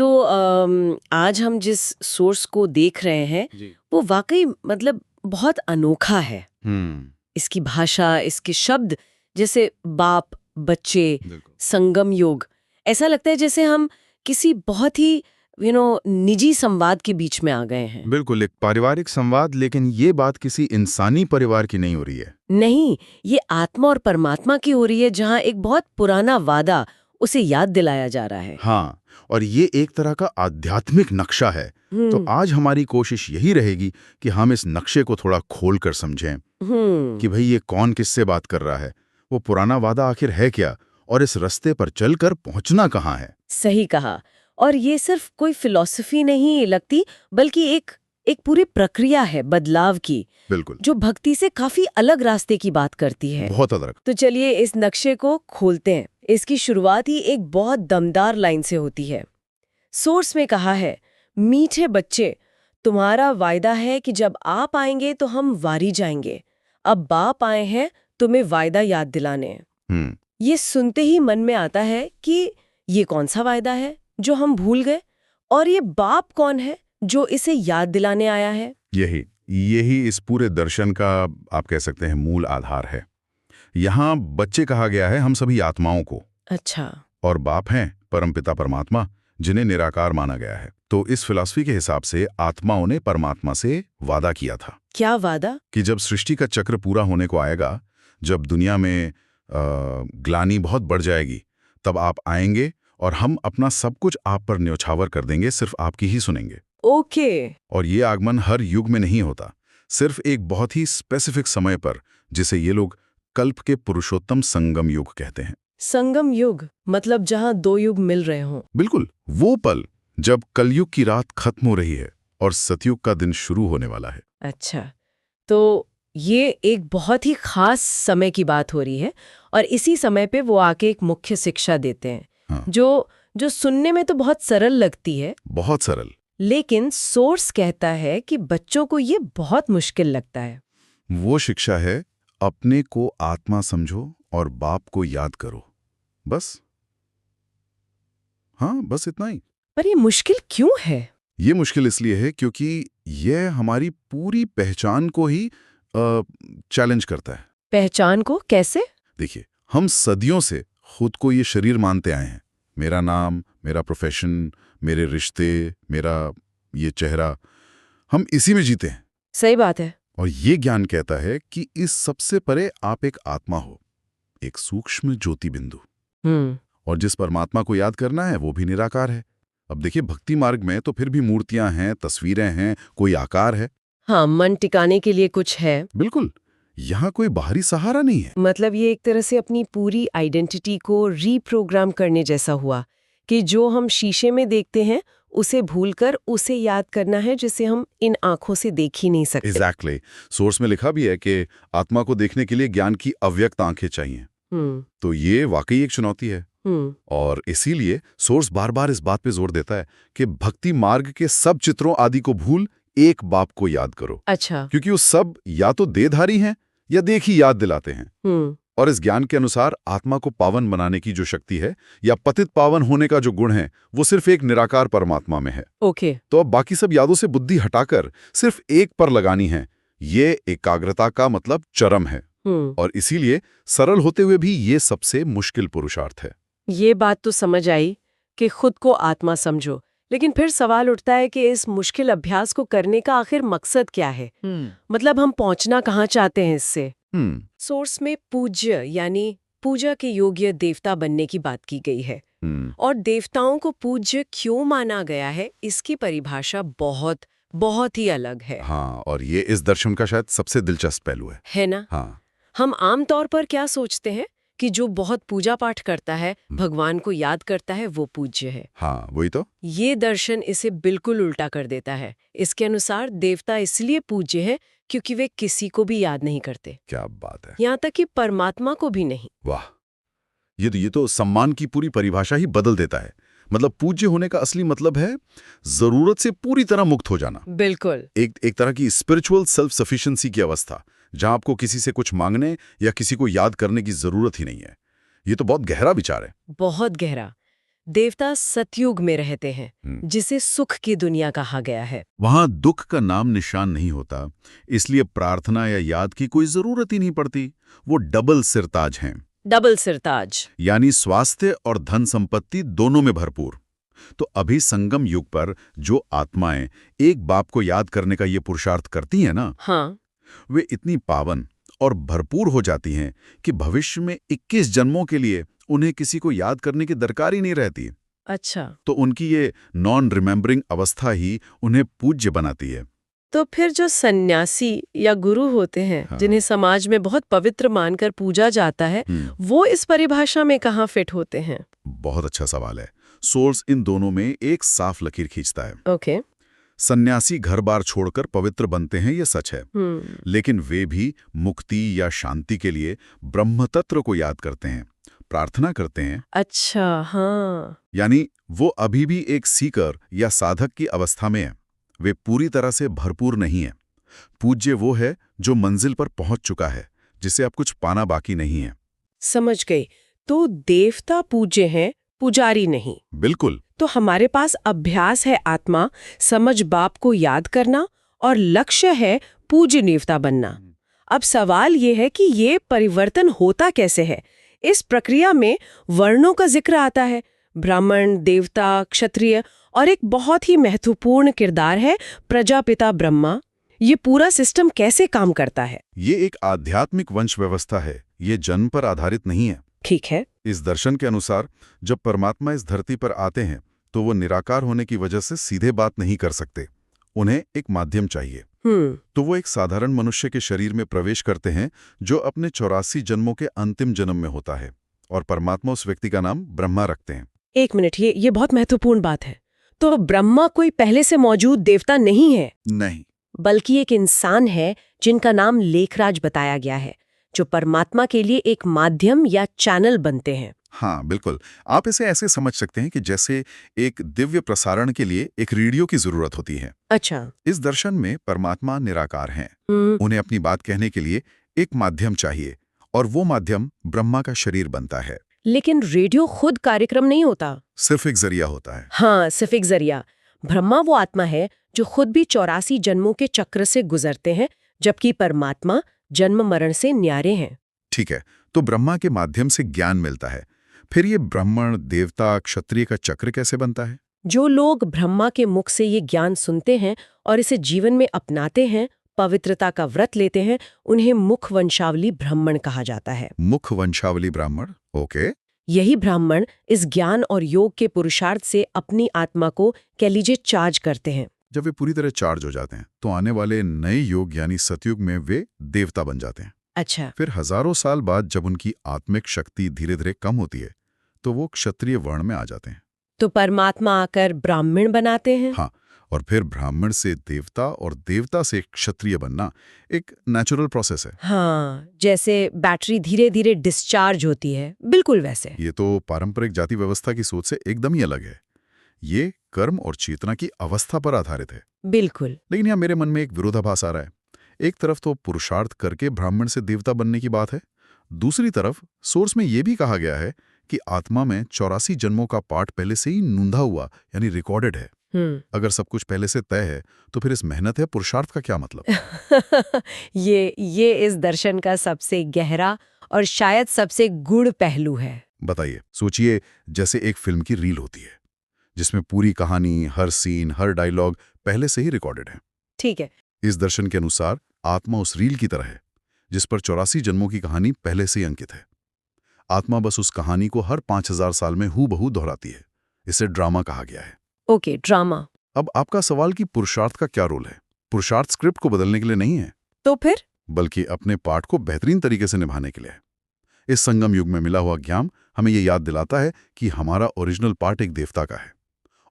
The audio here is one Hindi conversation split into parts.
तो आज हम जिस सोर्स को देख रहे हैं जी। वो वाकई मतलब बहुत अनोखा है। हम्म। इसकी भाषा, इसके शब्द, जैसे बाप, बच्चे, बिल्कुल। संगम योग, ऐसा लगता है जैसे हम किसी बहुत ही निजी संवाद के बीच में आ गए हैं। बिल्कुल एक पारिवारिक संवाद, लेकिन ये बात किसी इंसानी परिवार की नहीं हो रही है। नहीं, ये आत्मा और परमात्मा की हो रही है, जहाँ एक बहुत पुराना वादा उसे याद दिलाया जा रहा है। हाँ, और ये एक तरह का आध्यात्मिक नक्शा है। तो आज हमारी कोशिश यही रहेगी कि हम इस नक्शे को थोड़ा खोल कर समझें कि भाई ये कौन किससे बात कर रहा है, वो पुराना वादा आखिर है क्या, और इस रास्ते पर चलकर पहुंचना कहाँ है। सही कहा। और ये सिर्फ कोई फिलॉसफी नहीं लगती, बल्कि एक पूरी प्रक्रिया है बदलाव की, बिल्कुल। जो भक्ति से काफी अलग रास्ते की बात करती है। बहुत अलग। तो चलिए इस नक्शे को खोलते हैं। इसकी शुरुआत ही एक बहुत दमदार लाइन से होती है। सोर्स में कहा है, मीठे बच्चे, तुम्हारा वायदा है कि जब आप आएंगे तो हम वारी जाएंगे। अब बाप आए हैं तुम्हें वायदा याद दिलाने। ये सुनते ही मन में आता है कि ये कौन सा वायदा है जो हम भूल गए, और ये बाप कौन है जो इसे याद दिलाने आया है। यही इस पूरे दर्शन का आप कह सकते हैं मूल आधार है। यहाँ बच्चे कहा गया है हम सभी आत्माओं को। अच्छा। और बाप हैं परमपिता परमात्मा, जिन्हें निराकार माना गया है। तो इस फिलॉसफी के हिसाब से आत्माओं ने परमात्मा से वादा किया था। क्या वादा? कि जब सृष्टि का चक्र पूरा होने को आएगा, जब दुनिया में ग्लानि बहुत बढ़ जाएगी, तब आप आएंगे और हम अपना सब कुछ आप पर न्यौछावर कर देंगे, सिर्फ आपकी ही सुनेंगे। ओके। और ये आगमन हर युग में नहीं होता, सिर्फ एक बहुत ही स्पेसिफिक समय पर, जिसे ये लोग कल्प के पुरुषोत्तम संगम युग कहते हैं। संगम युग मतलब जहां दो युग मिल रहे हों। बिल्कुल, वो पल जब कलयुग की रात खत्म हो रही है और सतयुग का दिन शुरू होने वाला है। अच्छा, तो ये एक बहुत ही खास समय की बात हो रही है, और इसी समय पे वो आके एक मुख्य शिक्षा देते हैं। हाँ। जो सुनने में तो बहुत सरल लगती है, बहुत सरल, लेकिन सोर्स कहता है कि बच्चों को ये बहुत मुश्किल लगता है। वो शिक्षा है, अपने को आत्मा समझो और बाप को याद करो, बस। हाँ, बस इतना ही। पर ये मुश्किल क्यों है? ये मुश्किल इसलिए है क्योंकि यह हमारी पूरी पहचान को ही चैलेंज करता है। पहचान को कैसे? देखिए, हम सदियों से खुद को ये शरीर मानते आए हैं। मेरा नाम, मेरा प्रोफेशन, मेरे रिश्ते, मेरा ये चेहरा, हम इसी में जीते हैं। सही बात है। और ये ज्ञान कहता है कि इस सबसे परे आप एक आत्मा हो, एक सूक्ष्म ज्योति बिंदु। और जिस परमात्मा को याद करना है वो भी निराकार है। अब देखिए, भक्ति मार्ग में तो फिर भी मूर्तियां हैं, तस्वीरें हैं, कोई आकार है। हाँ, मन टिकाने के लिए कुछ है। बिल्कुल, यहाँ कोई बाहरी सहारा नहीं है। मतलब ये एक तरह से अपनी पूरी आइडेंटिटी को रीप्रोग्राम करने जैसा हुआ, कि जो हम शीशे में देखते हैं उसे भूलकर उसे याद करना है जिसे हम इन आंखों से देख ही नहीं सकते। Exactly. सोर्स में लिखा भी है कि आत्मा को देखने के लिए ज्ञान की अव्यक्त आंखें चाहिए। तो ये वाकई एक चुनौती है। और इसीलिए सोर्स बार बार इस बात पे जोर देता है कि भक्ति मार्ग के सब चित्रों आदि को भूल एक बाप को याद करो। अच्छा। क्योंकि वो सब या तो देहधारी हैं या देख ही याद दिलाते हैं। और इस ज्ञान के अनुसार आत्मा को पावन बनाने की जो शक्ति है या पतित पावन होने का जो गुण है, वो सिर्फ एक निराकार परमात्मा में है। ओके। तो अब बाकी सब यादों से बुद्धि हटाकर सिर्फ एक पर लगानी है। ये एकाग्रता का मतलब चरम है। और इसीलिए सरल होते हुए भी ये सबसे मुश्किल पुरुषार्थ है। ये बात तो समझ आई कि खुद को आत्मा समझो, लेकिन फिर सवाल उठता है कि इस मुश्किल अभ्यास को करने का आखिर मकसद क्या है? मतलब हम पहुंचना कहाँ चाहते हैं इससे? सोर्स में पूज्य यानी पूजा के योग्य देवता बनने की बात की गई है। और देवताओं को पूज्य क्यों माना गया है, इसकी परिभाषा बहुत बहुत ही अलग है। हाँ, और ये इस दर्शन का शायद सबसे दिलचस्प पहलू है ना? हाँ। हम आमतौर पर क्या सोचते हैं कि जो बहुत पूजा पाठ करता है, भगवान को याद करता है, वो पूज्य है। हाँ, वही तो। ये दर्शन इसे बिल्कुल उल्टा कर देता है। इसके अनुसार देवता इसलिए पूज्य है क्योंकि वे किसी को भी याद नहीं करते। क्या बात है। यहाँ तक कि परमात्मा को भी नहीं। वाह, ये तो सम्मान की पूरी परिभाषा ही बदल देता है। मतलब पूज्य होने का असली मतलब है जरूरत से पूरी तरह मुक्त हो जाना। बिल्कुल। एक तरह की स्पिरिचुअल सेल्फ सफिशिएंसी की अवस्था, जहां आपको किसी से कुछ मांगने या किसी को याद करने की जरूरत ही नहीं है। ये तो बहुत गहरा विचार है। बहुत गहरा। देवता सतयुग में रहते हैं, जिसे सुख की दुनिया कहा गया है। वहां दुख का नाम निशान नहीं होता, इसलिए प्रार्थना या याद की कोई जरूरत ही नहीं पड़ती। वो डबल सिरताज हैं। डबल सिरताज यानी स्वास्थ्य और धन संपत्ति दोनों में भरपूर। तो अभी संगम युग पर जो आत्माएं एक बाप को याद करने का ये पुरुषार्थ करती हैं ना, हाँ, वे इतनी पावन और भरपूर हो जाती हैं कि भविष्य में 21 जन्मों के लिए उन्हें किसी को याद करने की दरकार ही नहीं रहती। अच्छा। तो उनकी ये नॉन रिमेम्बरिंग अवस्था ही उन्हें पूज्य बनाती है। तो फिर जो सन्यासी या गुरु होते हैं, हाँ। जिन्हें समाज में बहुत पवित्र मानकर पूजा जाता है, वो इस परिभाषा में कहाँ फिट होते हैं? बहुत अच्छा सवाल है। सोर्स इन दोनों में एक साफ लकीर खींचता है। ओके। सन्यासी घर बार छोड़कर पवित्र बनते हैं, ये सच है। लेकिन वे भी मुक्ति या शांति के लिए ब्रह्म तत्व को याद करते हैं, प्रार्थना करते हैं। अच्छा, हाँ। यानी वो अभी भी एक सीकर या साधक की अवस्था में है। वे पूरी तरह से भरपूर नहीं है। पूज्य वो है जो मंजिल पर पहुंच चुका है, जिसे अब कुछ पाना बाकी नहीं है। समझ गई। तो देवता पूज्य हैं, पुजारी नहीं। बिल्कुल। तो हमारे पास अभ्यास है आत्मा, समझ बाप को याद करना, और लक्ष्य है पूज्य देवता बनना। अब सवाल ये है कि ये परिवर्तन होता कैसे है? इस प्रक्रिया में वर्णों का जिक्र आता है, ब्राह्मण, देवता, क्षत्रिय, और एक बहुत ही महत्वपूर्ण किरदार है प्रजापिता ब्रह्मा। ये पूरा सिस्टम कैसे काम करता है? ये एक आध्यात्मिक वंश व्यवस्था है, ये जन्म पर आधारित नहीं है। ठीक है। इस दर्शन के अनुसार जब परमात्मा इस धरती पर आते हैं तो वो निराकार होने की वजह से सीधे बात नहीं कर सकते। उन्हें एक माध्यम चाहिए। तो वो एक साधारण मनुष्य के शरीर में प्रवेश करते हैं जो अपने 84 जन्मों के अंतिम जन्म में होता है, और परमात्मा उस व्यक्ति का नाम ब्रह्मा रखते हैं। एक मिनट, ये बहुत महत्वपूर्ण बात है। तो ब्रह्मा कोई पहले से मौजूद देवता नहीं है? नहीं, बल्कि एक इंसान है जिनका नाम लेखराज बताया गया है, जो परमात्मा के लिए एक माध्यम या चैनल बनते हैं। हाँ बिल्कुल। आप इसे ऐसे समझ सकते हैं कि जैसे एक दिव्य प्रसारण के लिए एक रेडियो की जरूरत होती है। अच्छा। इस दर्शन में परमात्मा निराकार हैं। उन्हें अपनी बात कहने के लिए एक माध्यम चाहिए, और वो माध्यम ब्रह्मा का शरीर बनता है। लेकिन रेडियो खुद कार्यक्रम नहीं होता, सिर्फ एक जरिया होता है। हाँ, सिर्फ एक जरिया। ब्रह्मा वो आत्मा है जो खुद भी 84 जन्मों के चक्र से गुजरते हैं, जबकि परमात्मा जन्म मरण से न्यारे हैं। ठीक है, तो ब्रह्मा के माध्यम से ज्ञान मिलता है। फिर ये ब्राह्मण, देवता, क्षत्रिय का चक्र कैसे बनता है? जो लोग ब्रह्मा के मुख से ये ज्ञान सुनते हैं और इसे जीवन में अपनाते हैं, पवित्रता का व्रत लेते हैं, उन्हें मुख वंशावली ब्राह्मण कहा जाता है। मुख वंशावली ब्राह्मण, ओके। यही ब्राह्मण इस ज्ञान और योग के पुरुषार्थ से अपनी आत्मा को, कह लीजिए, चार्ज करते हैं। जब वे पूरी तरह चार्ज हो जाते हैं तो आने वाले नए युग यानी सतयुग में वे देवता बन जाते हैं। अच्छा। फिर हजारों साल बाद जब उनकी आत्मिक शक्ति धीरे धीरे कम होती है तो वो क्षत्रिय वर्ण में आ जाते हैं। तो परमात्मा आकर ब्राह्मण बनाते हैं। हाँ, और फिर ब्राह्मण से देवता और देवता से क्षत्रिय बनना एक नेचुरल प्रोसेस है। हाँ, जैसे बैटरी धीरे धीरे डिस्चार्ज होती है, बिल्कुल वैसे। ये तो पारंपरिक जाति व्यवस्था की सोच से एकदम ही अलग है। ये कर्म और चेतना की अवस्था पर आधारित है। बिल्कुल। लेकिन यहाँ मेरे मन में एक विरोधाभास आ रहा है। एक तरफ तो पुरुषार्थ करके ब्राह्मण से देवता बनने की बात है, दूसरी तरफ सोर्स में यह भी कहा गया है कि आत्मा में 84 जन्मों का पाठ पहले से ही नूंधा हुआ यानी रिकॉर्डेड है। अगर सब कुछ पहले से तय है तो फिर इस मेहनत या पुरुषार्थ का क्या मतलब? ये इस दर्शन का सबसे गहरा और शायद सबसे गूढ़ पहलू है। बताइए। सोचिए, जैसे एक फिल्म की रील होती है जिसमें पूरी कहानी, हर सीन, हर डायलॉग पहले से ही रिकॉर्डेड है। ठीक है। इस दर्शन के अनुसार आत्मा उस रील की तरह है जिस पर 84 जन्मों की कहानी पहले से ही अंकित है। आत्मा बस उस कहानी को हर 5000 साल में हूबहू दोहराती है। इसे ड्रामा कहा गया है। Okay, drama. अब आपका सवाल कि पुरुषार्थ का क्या रोल है? पुरुषार्थ स्क्रिप्ट को बदलने के लिए नहीं है, तो फिर? बल्कि अपने पार्ट को बेहतरीन तरीके से निभाने के लिए है। इस संगम युग में मिला हुआ ज्ञान हमें यह याद दिलाता है कि हमारा ओरिजिनल पार्ट एक देवता का है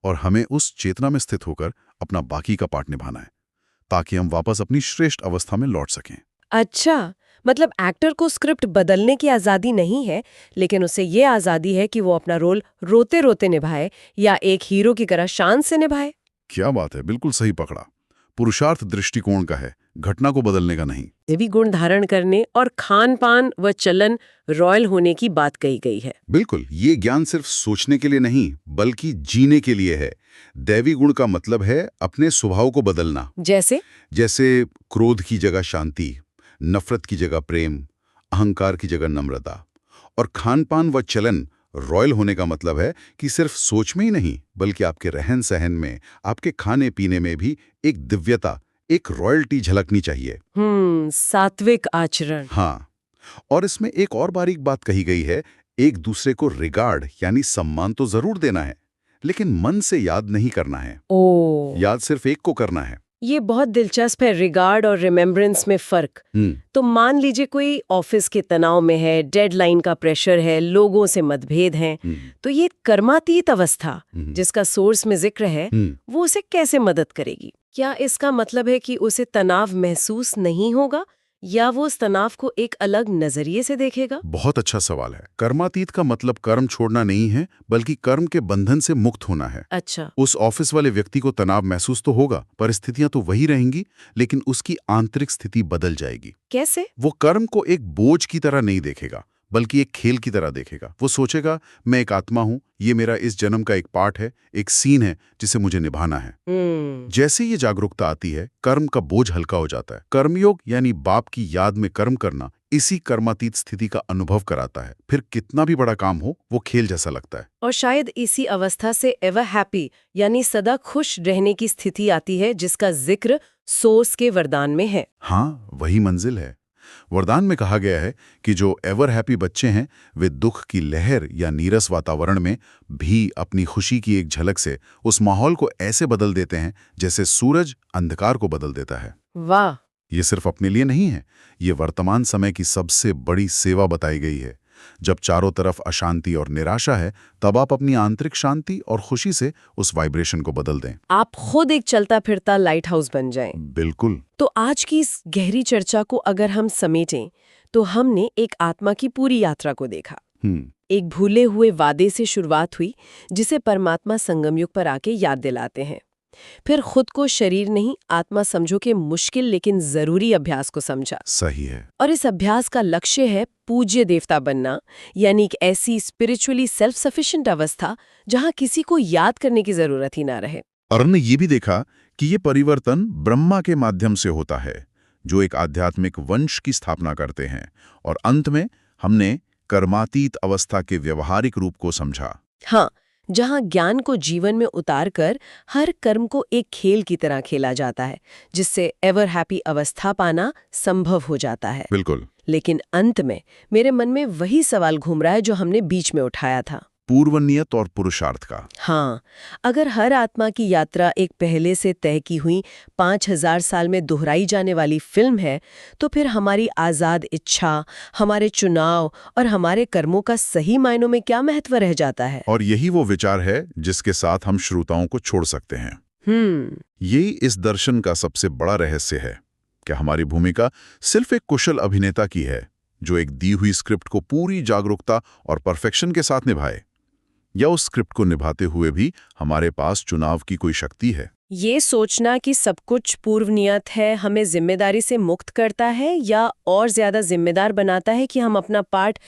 और हमें उस चेतना में स्थित होकर अपना बाकी का पार्ट निभाना है ताकि हम वापस अपनी श्रेष्ठ अवस्था में लौट सकें। अच्छा, मतलब एक्टर को स्क्रिप्ट बदलने की आज़ादी नहीं है, लेकिन उसे ये आज़ादी है कि वो अपना रोल रोते रोते निभाए या एक हीरो की तरह शान से निभाए। क्या बात है, बिल्कुल सही पकड़ा। पुरुषार्थ दृष्टिकोण का है घटना को बदलने का नहीं। दैवी गुण धारण करने और खान पान व चलन रॉयल होने की बात कही गई है। बिल्कुल, ये ज्ञान सिर्फ सोचने के लिए नहीं बल्कि जीने के लिए है। दैवी गुण का मतलब है अपने स्वभाव को बदलना। जैसे क्रोध की जगह शांति, नफरत की जगह प्रेम, अहंकार की जगह नम्रता। और खान पान व चलन रॉयल होने का मतलब है कि सिर्फ सोच में ही नहीं बल्कि आपके रहन सहन में, आपके खाने पीने में भी एक दिव्यता, एक रॉयल्टी झलकनी चाहिए। सात्विक आचरण। हाँ, और इसमें एक और बारीक बात कही गई है, एक दूसरे को रिगार्ड यानी सम्मान तो जरूर देना है, लेकिन मन से याद नहीं करना है। याद सिर्फ एक को करना है। ये बहुत दिलचस्प है, रिगार्ड और रिमेम्बरेंस में फर्क। तो मान लीजिए कोई ऑफिस के तनाव में है, डेडलाइन का प्रेशर है, लोगों से मतभेद हैं, तो ये कर्मातीत अवस्था जिसका सोर्स में जिक्र है, वो उसे कैसे मदद करेगी? क्या इसका मतलब है कि उसे तनाव महसूस नहीं होगा या वो उस तनाव को एक अलग नजरिए से देखेगा? बहुत अच्छा सवाल है। कर्मातीत का मतलब कर्म छोड़ना नहीं है बल्कि कर्म के बंधन से मुक्त होना है। अच्छा। उस ऑफिस वाले व्यक्ति को तनाव महसूस तो होगा, परिस्थितियां तो वही रहेंगी, लेकिन उसकी आंतरिक स्थिति बदल जाएगी। कैसे? वो कर्म को एक बोझ की तरह नहीं देखेगा बल्कि एक खेल की तरह देखेगा। वो सोचेगा, मैं एक आत्मा हूं, ये मेरा इस जन्म का एक पार्ट है, एक सीन है जिसे मुझे निभाना है। जैसे ये जागरूकता आती है, कर्म का बोझ हल्का हो जाता है। कर्मयोग यानी बाप की याद में कर्म करना इसी कर्मातीत स्थिति का अनुभव कराता है। फिर कितना भी बड़ा काम हो, वो खेल जैसा लगता है। और शायद इसी अवस्था से एवर हैप्पी यानी सदा खुश रहने की स्थिति आती है, जिसका जिक्र सोर्स के वरदान में है। हाँ, वही मंजिल है। वरदान में कहा गया है कि जो एवर हैप्पी बच्चे हैं वे दुख की लहर या नीरस वातावरण में भी अपनी खुशी की एक झलक से उस माहौल को ऐसे बदल देते हैं जैसे सूरज अंधकार को बदल देता है। वाह! ये सिर्फ अपने लिए नहीं है, ये वर्तमान समय की सबसे बड़ी सेवा बताई गई है। जब चारों तरफ अशांति और निराशा है, तब आप अपनी आंतरिक शांति और खुशी से उस वाइब्रेशन को बदल दें। आप खुद एक चलता फिरता लाइट हाउस बन जाएं। बिल्कुल। तो आज की इस गहरी चर्चा को अगर हम समेटें, तो हमने एक आत्मा की पूरी यात्रा को देखा। एक भूले हुए वादे से शुरुआत हुई, जिसे परमात्मा संगम युग पर आके याद दिलाते हैं। फिर खुद को शरीर नहीं आत्मा समझो के मुश्किल लेकिन जरूरी अभ्यास को समझा। सही है। और इस अभ्यास का लक्ष्य है पूज्य देवता बनना, यानी एक ऐसी स्पिरिचुअली सेल्फ सफिशिएंट अवस्था जहां किसी को याद करने की जरूरत ही ना रहे। और हमने ये भी देखा कि ये परिवर्तन ब्रह्मा के माध्यम से होता है, जो एक आध्यात्मिक वंश की स्थापना करते हैं। और अंत में हमने कर्मातीत अवस्था के व्यवहारिक रूप को समझा। हाँ, जहां ज्ञान को जीवन में उतारकर हर कर्म को एक खेल की तरह खेला जाता है, जिससे एवर हैप्पी अवस्था पाना संभव हो जाता है। बिल्कुल। लेकिन अंत में मेरे मन में वही सवाल घूम रहा है जो हमने बीच में उठाया था, पूर्व नियत और पुरुषार्थ का। हाँ, अगर हर आत्मा की यात्रा एक पहले से तय की हुई 5000 साल में दोहराई जाने वाली फिल्म है, तो फिर हमारी आज़ाद इच्छा, हमारे चुनाव और हमारे कर्मों का सही मायनों में क्या महत्व रह जाता है? और यही वो विचार है जिसके साथ हम श्रोताओं को छोड़ सकते हैं। यही इस दर्शन का सबसे बड़ा रहस्य है कि हमारी भूमिका सिर्फ एक कुशल अभिनेता की है, जो एक दी हुई स्क्रिप्ट को पूरी जागरूकता और परफेक्शन के साथ निभाए, या उस स्क्रिप्ट को निभाते हुए भी हमारे पास चुनाव की कोई शक्ति है। ये सोचना कि सब कुछ पूर्व नियत है हमें जिम्मेदारी से मुक्त करता है या और ज्यादा जिम्मेदार बनाता है कि हम अपना पार्ट